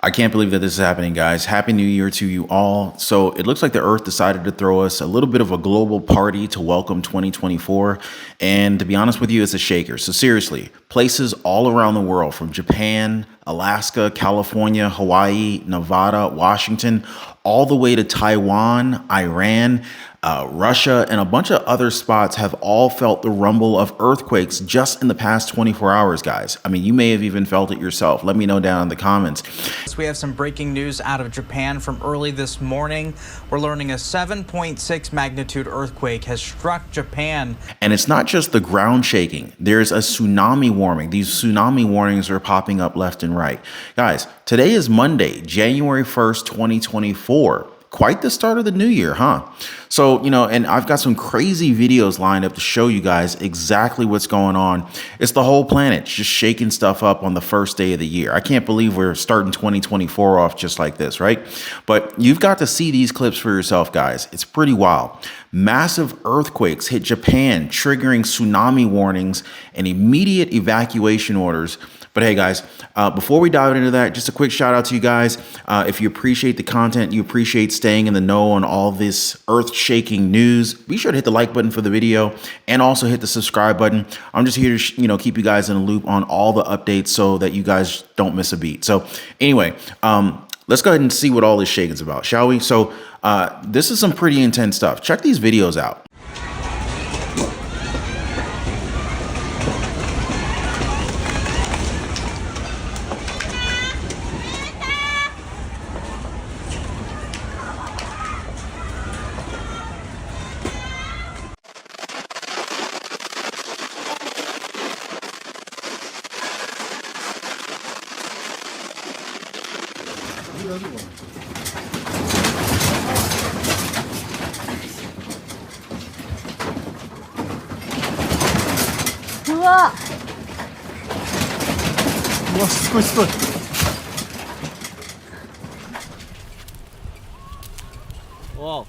I can't believe that this is happening, guys. Happy New Year to you all. So it looks like the Earth decided to throw us a little bit of a global party to welcome 2024. And to be honest with you, it's a shaker. So seriously, places all around the world, from Japan, Alaska, California, Hawaii, Nevada, Washington, all the way to Taiwan, Iran, Russia, and a bunch of other spots have all felt the rumble of earthquakes just in the past 24 hours, guys. I mean, you may have even felt it yourself. Let me know down in the comments. We have some breaking news out of Japan from early this morning. We're learning a 7.6 magnitude earthquake has struck Japan. And it's not just the ground shaking. There's a tsunami warning. These tsunami warnings are popping up left and right. Guys, today is Monday, January 1st, 2024. Quite the start of the new year, huh? So, and I've got some crazy videos lined up to show you guys exactly what's going on. It's the whole planet just shaking stuff up on the first day of the year. I can't believe we're starting 2024 off just like this, right? But you've got to see these clips for yourself, guys. It's pretty wild. Massive earthquakes hit Japan, triggering tsunami warnings and immediate evacuation orders. But hey, guys, before we dive into that, just a quick shout out to you guys. If you appreciate the content, you appreciate staying in the know on all this earth-shaking news, be sure to hit the like button for the video and also hit the subscribe button. I'm just here to keep you guys in the loop on all the updates so that you guys don't miss a beat. So anyway, let's go ahead and see what all this shaking's about, shall we? So this is some pretty intense stuff. Check these videos out. Wow, すごいすごい。哇，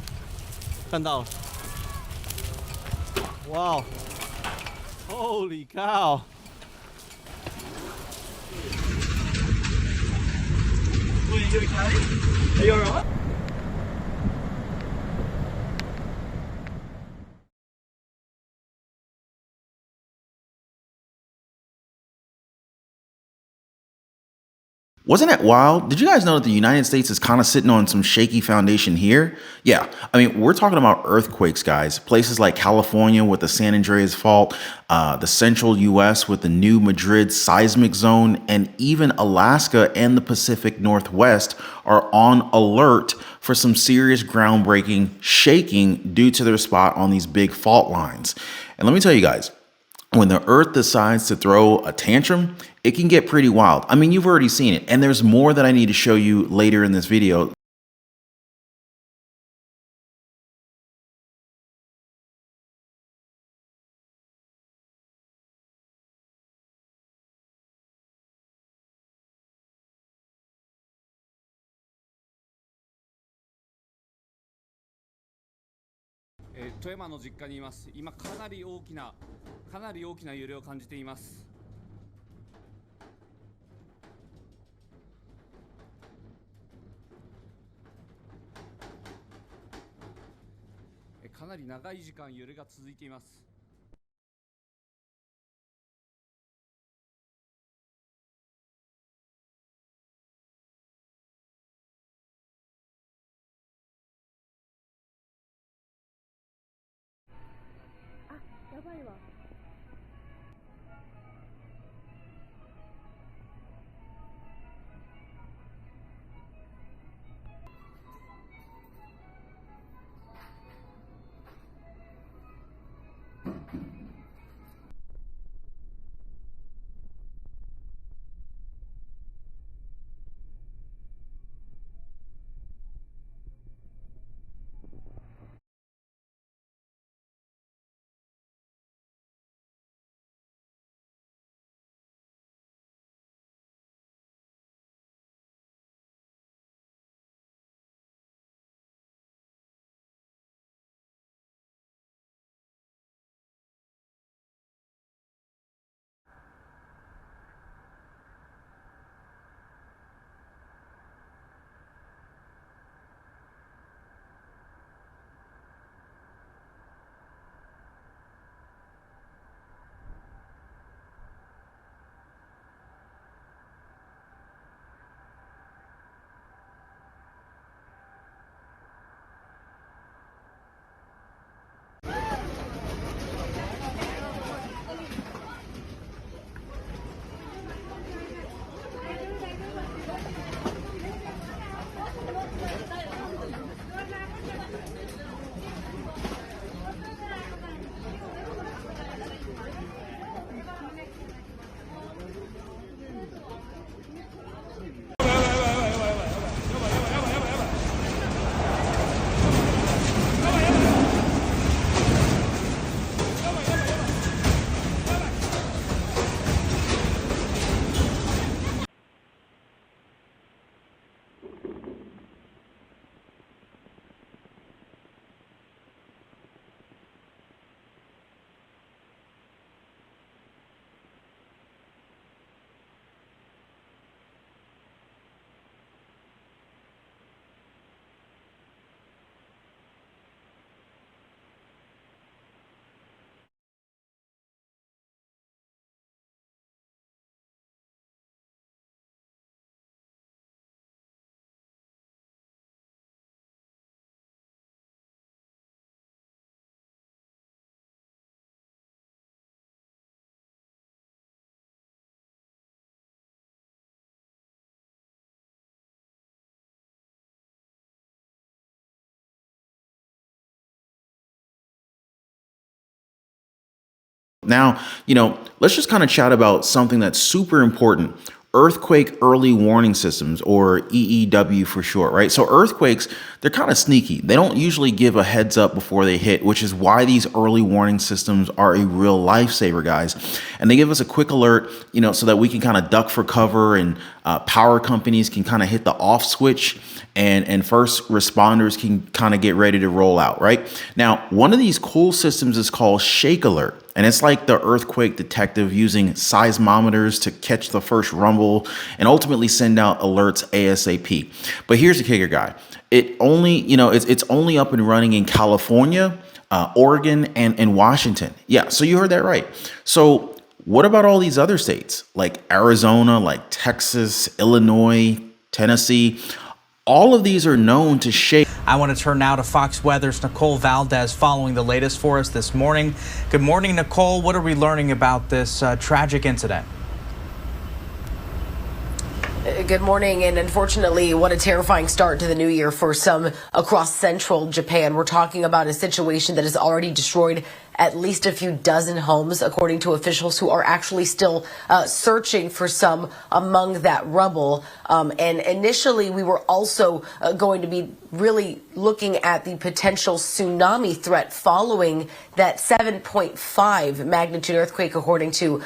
看到了。哇 ，Holy cow！ Wasn't it wild? Did you guys know that the United States is kind of sitting on some shaky foundation here? Yeah, I mean, we're talking about earthquakes, guys. Places like California with the San Andreas Fault, the central U.S. with the New Madrid seismic zone, and even Alaska and the Pacific Northwest are on alert for some serious groundbreaking shaking due to their spot on these big fault lines. And let me tell you guys, when the Earth decides to throw a tantrum, it can get pretty wild. I mean, you've already seen it, and there's more that I need to show you later in this video. 富山の実家にいます。今かなり大きな揺れを感じています。かなり長い時間揺れが続いています。あ、やばいわ。Now, let's just kind of chat about something that's super important. Earthquake early warning systems, or EEW for short, right? So earthquakes, they're kind of sneaky. They don't usually give a heads up before they hit, which is why these early warning systems are a real lifesaver, guys. And they give us a quick alert, so that we can kind of duck for cover, and power companies can kind of hit the off switch, and first responders can kind of get ready to roll out, right? Now, one of these cool systems is called Shake Alert. And it's like the earthquake detective using seismometers to catch the first rumble and ultimately send out alerts ASAP. But here's the kicker, guy. It's only up and running in California, Oregon, and Washington. Yeah, so you heard that right. So what about all these other states like Arizona, like Texas, Illinois, Tennessee? All of these are known to shake. I want to turn now to Fox Weather's Nicole Valdez following the latest for us this morning. Good morning, Nicole. What are we learning about this tragic incident? Good morning, and unfortunately, what a terrifying start to the new year for some across central Japan. We're talking about a situation that has already destroyed at least a few dozen homes, according to officials who are actually still searching for some among that rubble. And initially, we were also going to be really looking at the potential tsunami threat following that 7.5 magnitude earthquake, according to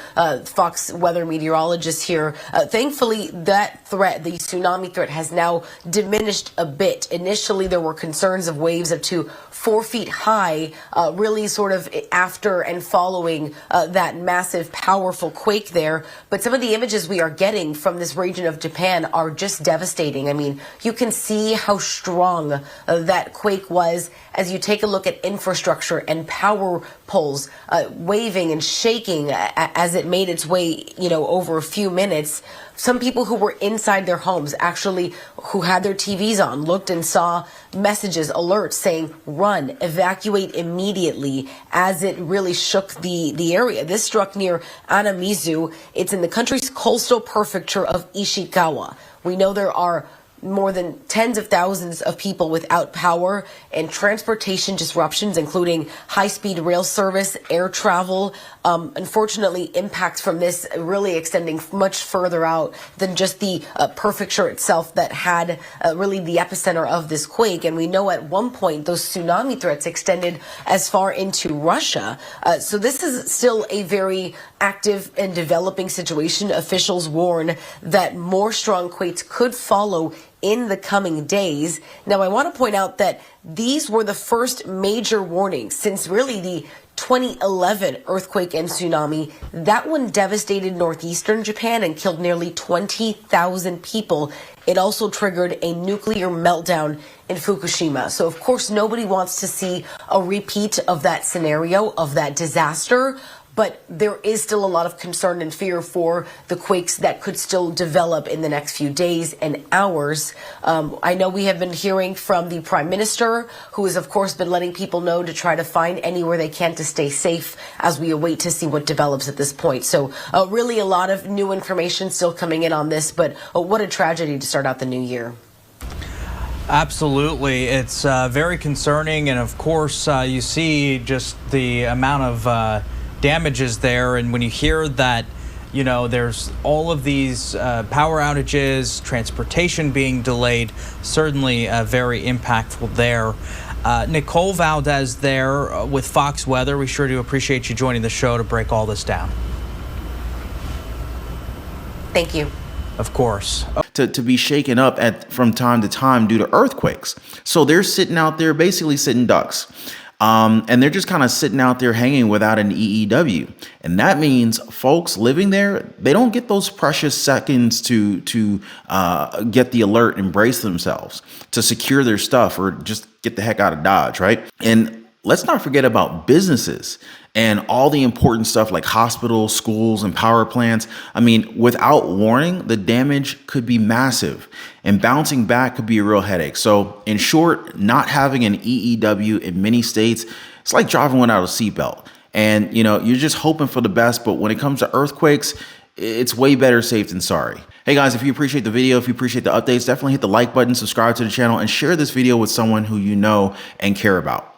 Fox weather meteorologists here. Thankfully, that threat, the tsunami threat, has now diminished a bit. Initially, there were concerns of waves up to 4 feet high, really sort of after and following that massive, powerful quake there. But some of the images we are getting from this region of Japan are just devastating. I mean, you can see how strong that quake was as you take a look at infrastructure and power poles waving and shaking as it made its way, over a few minutes. Some people who were inside their homes, actually, who had their TVs on, looked and saw messages, alerts saying, run, evacuate immediately, as it really shook the area. This struck near Anamizu. It's in the country's coastal prefecture of Ishikawa. We know there are more than tens of thousands of people without power, and transportation disruptions, including high-speed rail service, air travel. Unfortunately, impacts from this really extending much further out than just the prefecture itself that had really the epicenter of this quake. And we know at one point those tsunami threats extended as far into Russia. So this is still a very active and developing situation. Officials warn that more strong quakes could follow in the coming days. Now, I want to point out that these were the first major warnings since really the 2011 earthquake and tsunami. That one devastated northeastern Japan and killed nearly 20,000 people. It also triggered a nuclear meltdown in Fukushima. So, of course, nobody wants to see a repeat of that scenario, of that disaster. But there is still a lot of concern and fear for the quakes that could still develop in the next few days and hours. I know we have been hearing from the Prime Minister, who has, of course, been letting people know to try to find anywhere they can to stay safe as we await to see what develops at this point. So really a lot of new information still coming in on this, but what a tragedy to start out the new year. Absolutely. It's very concerning. And of course, you see just the amount of damages there, and when you hear that there's all of these power outages, transportation being delayed, certainly very impactful there. Nicole Valdez there with Fox Weather. We sure do appreciate you joining the show to break all this down. Thank you. Of course. To be shaken up from time to time due to earthquakes. So they're sitting out there basically sitting ducks. And they're just kind of sitting out there hanging without an EEW. And that means folks living there, they don't get those precious seconds to get the alert and brace themselves, to secure their stuff, or just get the heck out of Dodge, right? And let's not forget about businesses and all the important stuff like hospitals, schools, and power plants. I mean, without warning, the damage could be massive, and bouncing back could be a real headache. So in short, not having an EEW in many states, it's like driving without a seatbelt. And, you're just hoping for the best. But when it comes to earthquakes, it's way better safe than sorry. Hey guys, if you appreciate the video, if you appreciate the updates, definitely hit the like button, subscribe to the channel, and share this video with someone who you know and care about.